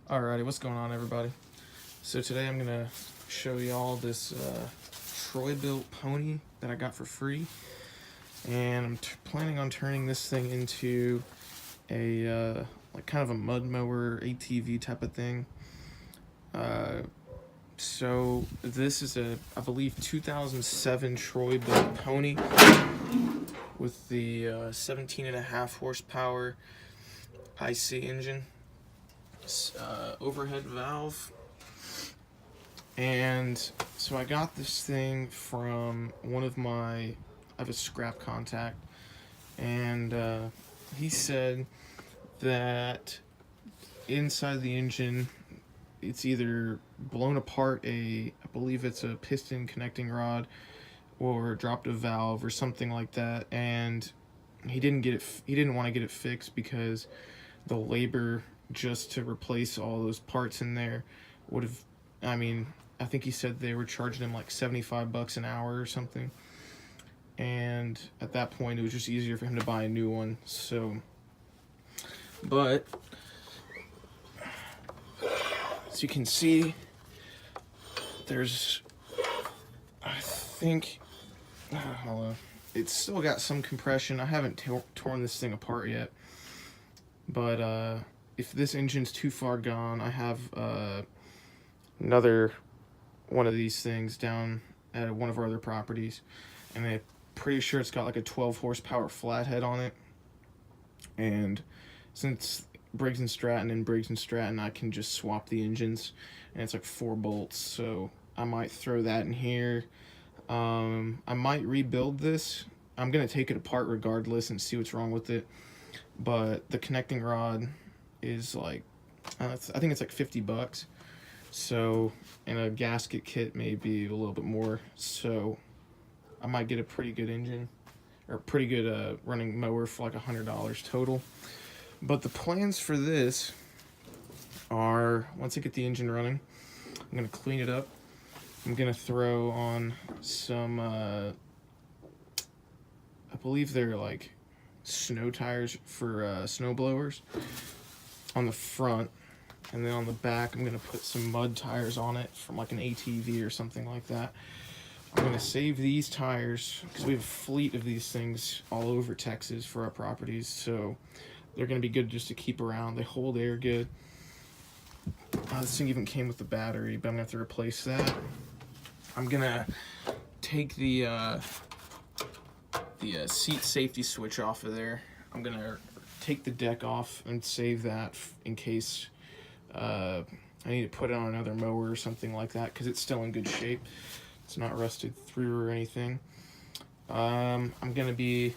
Alrighty, what's going on, everybody? So today I'm gonna show y'all this Bilt pony that I got for free, and I'm planning on turning this thing into a like kind of a mud mower ATV type of thing. So this is I believe 2007 Bilt pony with the 17.5 horsepower IC engine. Overhead valve. And so I got this thing from I have a scrap contact, and he said that inside the engine it's either blown apart I believe it's a piston connecting rod, or dropped a valve or something like that, and he didn't want to get it fixed because the labor just to replace all those parts in there would have, I think he said they were charging him like $75 an hour or something, and at that point it was just easier for him to buy a new one. So, but as you can see, there's, I think, hold on, it's still got some compression. I haven't torn this thing apart yet, but if this engine's too far gone, I have another one of these things down at one of our other properties, and I'm pretty sure it's got like a 12 horsepower flathead on it, and since Briggs & Stratton, I can just swap the engines, and it's like 4 bolts, so I might throw that in here. I might rebuild this. I'm gonna take it apart regardless and see what's wrong with it, but the connecting rod is like, I think it's like $50. So, and a gasket kit may be a little bit more. So, I might get a pretty good engine, or pretty good running mower for like $100 total. But the plans for this are, once I get the engine running, I'm gonna clean it up. I'm gonna throw on some, I believe they're like snow tires for snow blowers on the front, and then on the back I'm going to put some mud tires on it from like an ATV or something like that. I'm going to save these tires because we have a fleet of these things all over Texas for our properties, so they're going to be good just to keep around. They hold air good. This thing even came with the battery, but I'm going to have to replace that. I'm going to take the seat safety switch off of there. I'm going to take the deck off and save that in case I need to put it on another mower or something like that, because it's still in good shape. It's not rusted through or anything. I'm going to be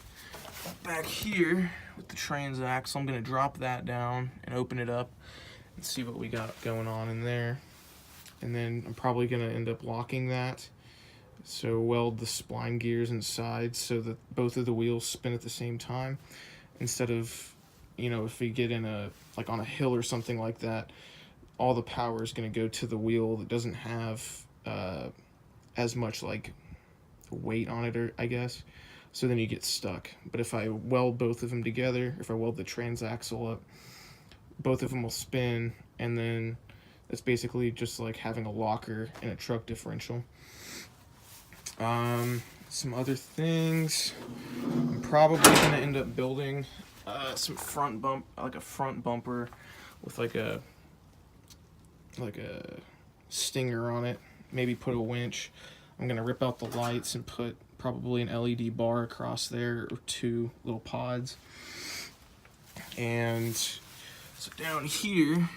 back here with the transaxle. I'm going to drop that down and open it up and see what we got going on in there. And then I'm probably going to end up locking that. So weld the spline gears inside so that both of the wheels spin at the same time, instead of, if we get in like on a hill or something like that, all the power is going to go to the wheel that doesn't have as much like weight on it, or I guess. So then you get stuck. But if I weld both of them together, if I weld the transaxle up, both of them will spin, and then it's basically just like having a locker in a truck differential. Some other things, I'm probably going to end up building some front bumper with like a stinger on it, maybe put a winch. I'm going to rip out the lights and put probably an LED bar across there, or 2 little pods. And so down here,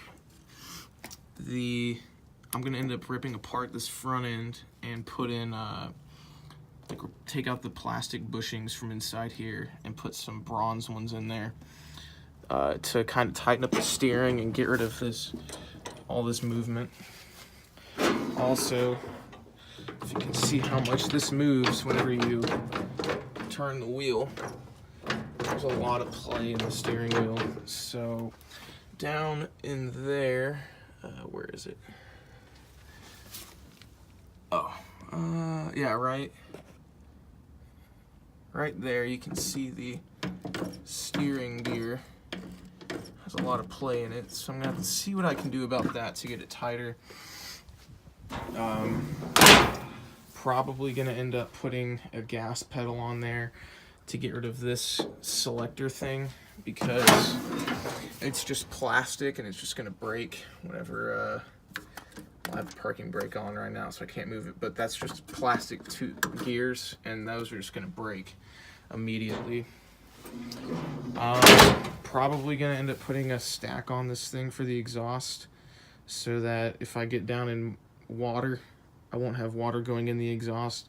I'm going to end up ripping apart this front end and put in take out the plastic bushings from inside here and put some bronze ones in there to kind of tighten up the steering and get rid of all this movement. Also, if you can see how much this moves whenever you turn the wheel, there's a lot of play in the steering wheel. So down in there, where is it? Oh, yeah, right there you can see the steering gear. has a lot of play in it, so I'm gonna have to see what I can do about that to get it tighter. Probably gonna end up putting a gas pedal on there to get rid of this selector thing, because it's just plastic and it's just gonna break whenever I have the parking brake on right now, so I can't move it, but that's just plastic gears, and those are just gonna break immediately. Probably gonna end up putting a stack on this thing for the exhaust, so that if I get down in water, I won't have water going in the exhaust,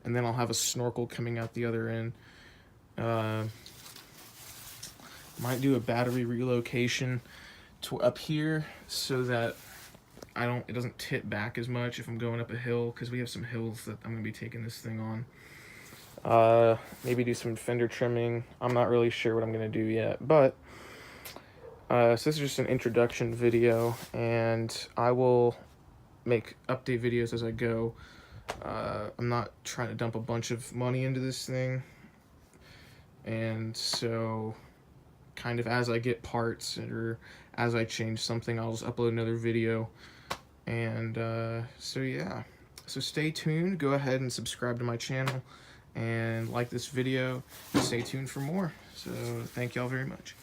and then I'll have a snorkel coming out the other end. Might do a battery relocation to up here so that it doesn't tip back as much if I'm going up a hill, because we have some hills that I'm gonna be taking this thing on. Maybe do some fender trimming. I'm not really sure what I'm gonna do yet, but so this is just an introduction video, and I will make update videos as I go. I'm not trying to dump a bunch of money into this thing, and so kind of as I get parts or as I change something, I'll just upload another video. And so yeah, so stay tuned. Go ahead and subscribe to my channel and like this video. Stay tuned for more. So thank y'all very much.